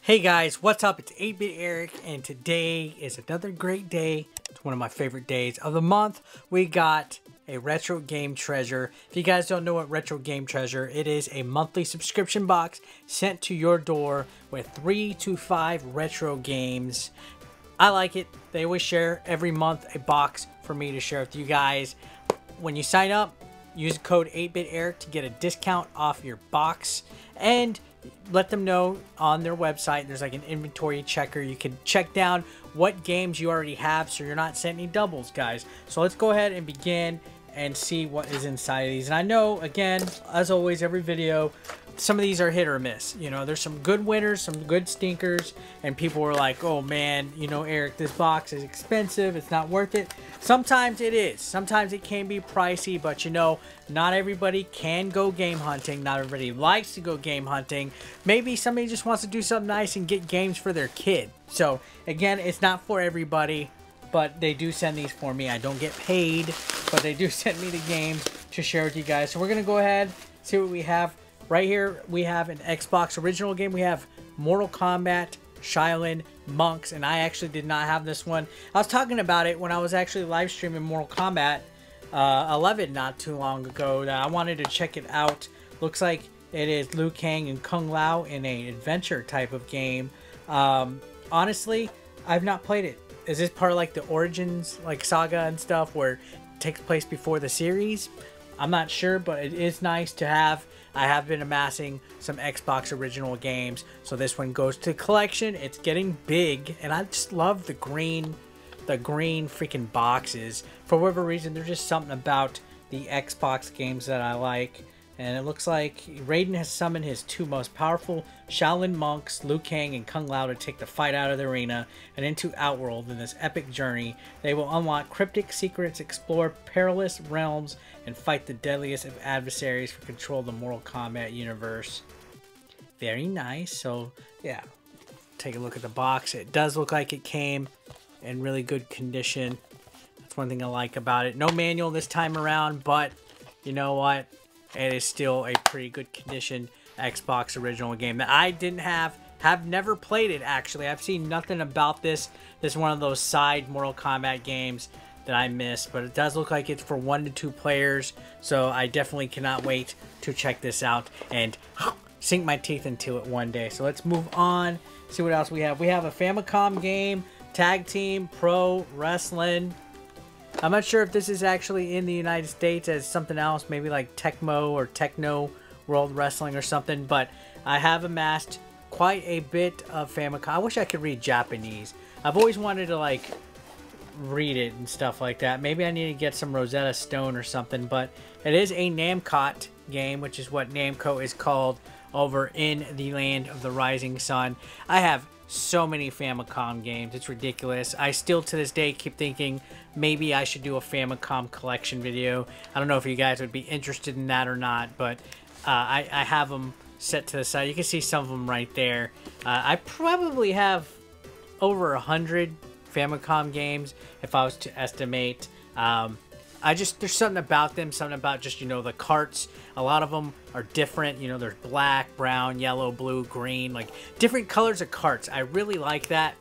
Hey guys, what's up? It's 8-Bit Eric, and today is another great day. It's one of my favorite days of the month. We got a Retro Game Treasure. If you guys don't know what Retro Game Treasure, it is a monthly subscription box sent to your door with 3 to 5 retro games. I like it. They always share every month a box for me to share with you guys. When you sign up, use code 8-Bit Eric to get a discount off your box, and let them know on their website there's like an inventory checker. You can check down what games you already have so you're not sending doubles, guys. So let's go ahead and begin and see what is inside of these. And I know, again, as always, every video, some of these are hit or miss. You know, there's some good winners, some good stinkers, and people were like, oh man, you know, Eric, this box is expensive, it's not worth it. Sometimes it is. Sometimes it can be pricey, but you know, not everybody can go game hunting. Not everybody likes to go game hunting. Maybe somebody just wants to do something nice and get games for their kid. So again, it's not for everybody, but they do send these for me. I don't get paid, but they do send me the games to share with you guys. So we're gonna go ahead, see what we have. Right here, we have an Xbox original game. We have Mortal Kombat, Shaolin Monks, and I actually did not have this one. I was talking about it when I was actually live streaming Mortal Kombat 11 not too long ago. That I wanted to check it out. Looks like it is Liu Kang and Kung Lao in an adventure type of game. Honestly, I've not played it. Is this part of like the Origins like saga and stuff where it takes place before the series? I'm not sure, but it is nice to have. I have been amassing some Xbox original games, so this one goes to collection. It's getting big, and I just love the green freaking boxes. For whatever reason, there's just something about the Xbox games that I like. And it looks like Raiden has summoned his two most powerful Shaolin monks, Liu Kang and Kung Lao, to take the fight out of the arena and into Outworld. In this epic journey, they will unlock cryptic secrets, explore perilous realms, and fight the deadliest of adversaries for control of the Mortal Kombat universe. Very nice. So yeah, take a look at the box. It does look like it came in really good condition. That's one thing I like about it. No manual this time around, but you know what? It is still a pretty good condition Xbox original game that I didn't have never played it actually. I've seen nothing about this. This is one of those side Mortal Kombat games that I missed, but it does look like it's for 1 to 2 players, so I definitely cannot wait to check this out and sink my teeth into it one day. So let's move on, see what else we have. We have a Famicom game, Tag Team Pro Wrestling. I'm not sure if this is actually in the United States as something else, maybe like Tecmo or Techno World Wrestling or something, but I have amassed quite a bit of Famicom. I wish I could read Japanese. I've always wanted to like read it and stuff like that. Maybe I need to get some Rosetta Stone or something, but it is a Namcot game, which is what Namco is called over in the land of the rising sun. I have so many Famicom games, it's ridiculous. I still to this day keep thinking maybe I should do a Famicom collection video. I don't know if you guys would be interested in that or not, but I have them set to the side. You can see some of them right there. I probably have over 100 Famicom games if I was to estimate. There's something about them, something about just, you know, the carts. A lot of them are different. You know, there's black, brown, yellow, blue, green, like different colors of carts. I really like that.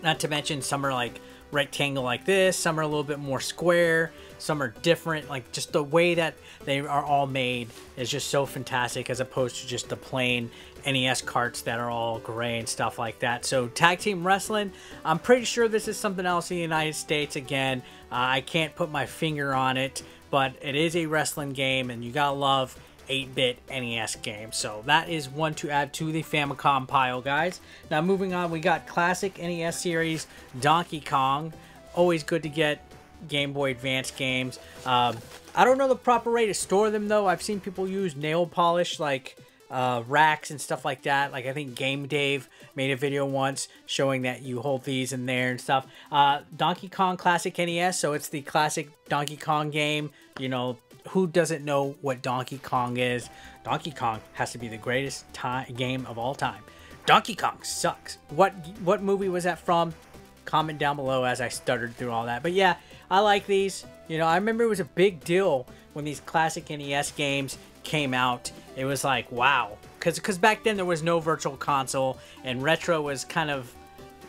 Not to mention some are like rectangle like this, some are a little bit more square, some are different. Like just the way that they are all made is just so fantastic as opposed to just the plain NES carts that are all gray and stuff like that. So Tag Team Wrestling, I'm pretty sure this is something else in the United States. Again, I can't put my finger on it, but it is a wrestling game, and you gotta love 8-bit NES games. So that is one to add to the Famicom pile, guys. Now moving on, we got classic NES series Donkey Kong. Always good to get Game Boy Advance games. I don't know the proper way to store them though. I've seen people use nail polish like racks and stuff like that. Like I think Game Dave made a video once showing that you hold these in there and stuff. Donkey Kong Classic NES, so it's the classic Donkey Kong game. You know, who doesn't know what Donkey Kong is? Donkey Kong has to be the greatest game of all time. Donkey Kong sucks. What movie was that from? Comment down below as I stuttered through all that. But yeah, I like these. You know, I remember it was a big deal when these classic NES games came out. It was like, wow, because back then there was no virtual console, and retro was kind of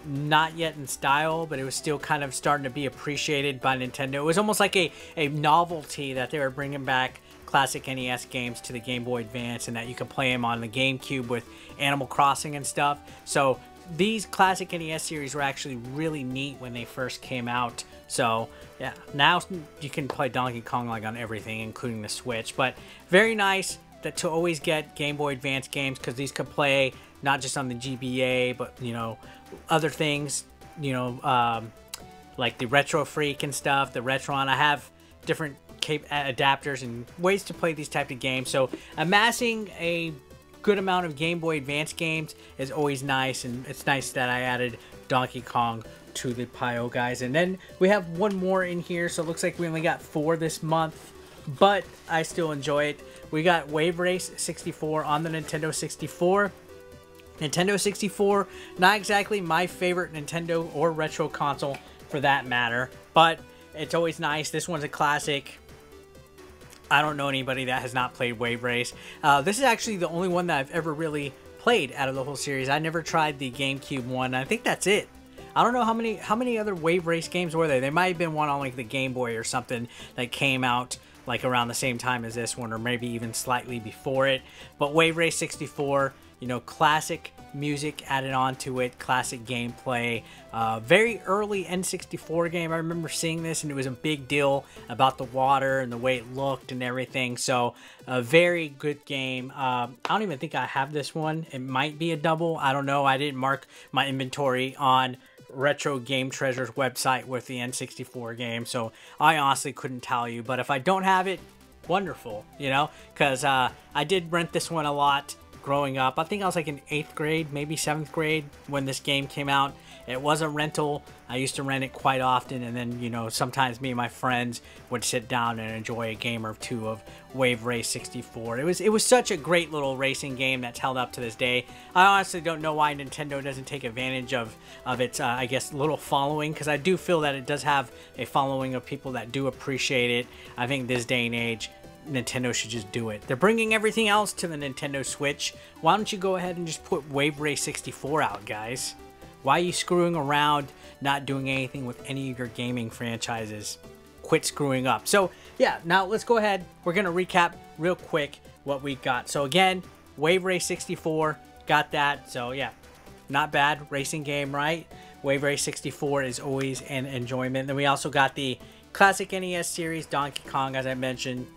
not yet in style, but it was still kind of starting to be appreciated by Nintendo. It was almost like a novelty that they were bringing back classic NES games to the Game Boy Advance, and that you could play them on the GameCube with Animal Crossing and stuff. So these classic NES series were actually really neat when they first came out. So yeah, now you can play Donkey Kong like on everything, including the Switch. But very nice that to always get Game Boy Advance games, because these could play not just on the GBA, but you know, other things, you know, like the Retro Freak and stuff, the Retron. I have different adapters and ways to play these type of games. So amassing a good amount of Game Boy Advance games is always nice, and it's nice that I added Donkey Kong to the pile, guys. And then we have one more in here, so it looks like we only got 4 this month, but I still enjoy it. We got Wave Race 64 on the Nintendo 64. Nintendo 64, not exactly my favorite Nintendo or retro console for that matter, but it's always nice. This one's a classic. I don't know anybody that has not played Wave Race. This is actually the only one that I've ever really played out of the whole series. I never tried the GameCube one. I think that's it. I don't know how many other Wave Race games were there. There might have been one on like the Game Boy or something that came out like around the same time as this one, or maybe even slightly before it. But Wave Race 64, you know, classic music added on to it, classic gameplay, very early N64 game. I remember seeing this and it was a big deal about the water and the way it looked and everything. So a very good game. I don't even think I have this one. It might be a double, I don't know. I didn't mark my inventory on Retro Game Treasure's website with the N64 game, so I honestly couldn't tell you. But if I don't have it, wonderful, you know, because I did rent this one a lot growing up. I think I was like in 8th grade, maybe 7th grade when this game came out. It was a rental. I used to rent it quite often, and then, you know, sometimes me and my friends would sit down and enjoy a game or two of Wave Race 64. It was such a great little racing game that's held up to this day. I honestly don't know why Nintendo doesn't take advantage of its, I guess, little following, because I do feel that it does have a following of people that do appreciate it. I think this day and age, Nintendo should just do it. They're bringing everything else to the Nintendo Switch. Why don't you go ahead and just put Wave Race 64 out, guys? Why are you screwing around, not doing anything with any of your gaming franchises? Quit screwing up. So yeah, now let's go ahead. We're going to recap real quick what we got. So again, Wave Race 64, got that. So yeah, not bad racing game, right? Wave Race 64 is always an enjoyment. Then we also got the classic NES series, Donkey Kong, as I mentioned.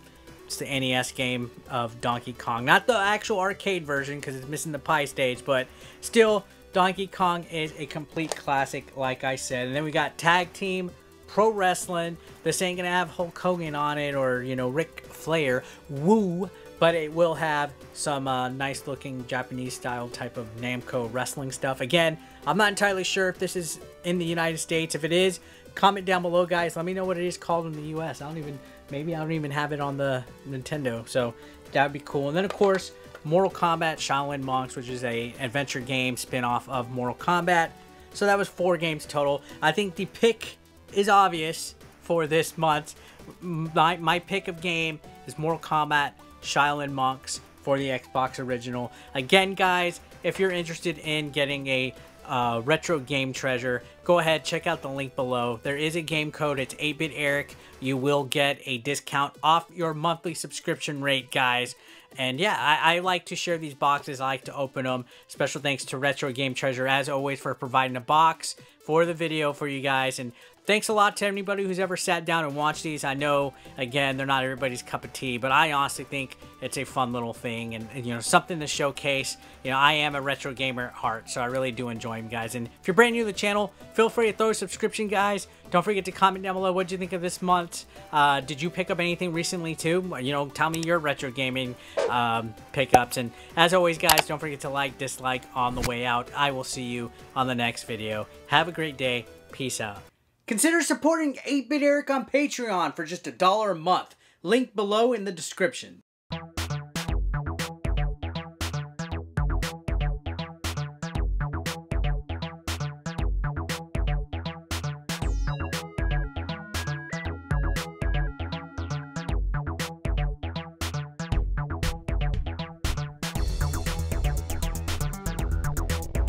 It's the NES game of Donkey Kong. Not the actual arcade version, because it's missing the pie stage, but still, Donkey Kong is a complete classic, like I said. And then we got Tag Team Pro Wrestling. This ain't gonna have Hulk Hogan on it, or, you know, Ric Flair. Woo! But it will have some nice looking Japanese style type of Namco wrestling stuff. Again, I'm not entirely sure if this is in the United States. If it is, comment down below, guys. Let me know what it is called in the US. Maybe I don't even have it on the Nintendo, so that would be cool. And then, of course, Mortal Kombat Shaolin Monks, which is a adventure game spin-off of Mortal Kombat. So that was 4 games total. I think the pick is obvious for this month. My pick of game is Mortal Kombat Shaolin Monks for the Xbox original. Again, guys, if you're interested in getting a retro game treasure, go ahead, check out the link below. There is a game code. It's 8-Bit Eric. You will get a discount off your monthly subscription rate, guys. And yeah, I like to share these boxes. I like to open them. Special thanks to Retro Game Treasure, as always, for providing a box for the video for you guys. And thanks a lot to anybody who's ever sat down and watched these. I know, again, they're not everybody's cup of tea, but I honestly think it's a fun little thing, and you know, something to showcase. You know, I am a retro gamer at heart, so I really do enjoy them, guys. And if you're brand new to the channel, feel free to throw a subscription, guys. Don't forget to comment down below what you think of this month. Did you pick up anything recently too? You know, tell me your retro gaming pickups. And as always, guys, don't forget to like, dislike on the way out. I will see you on the next video. Have a great day. Peace out. Consider supporting 8-Bit Eric on Patreon for just $1 a month. Link below in the description.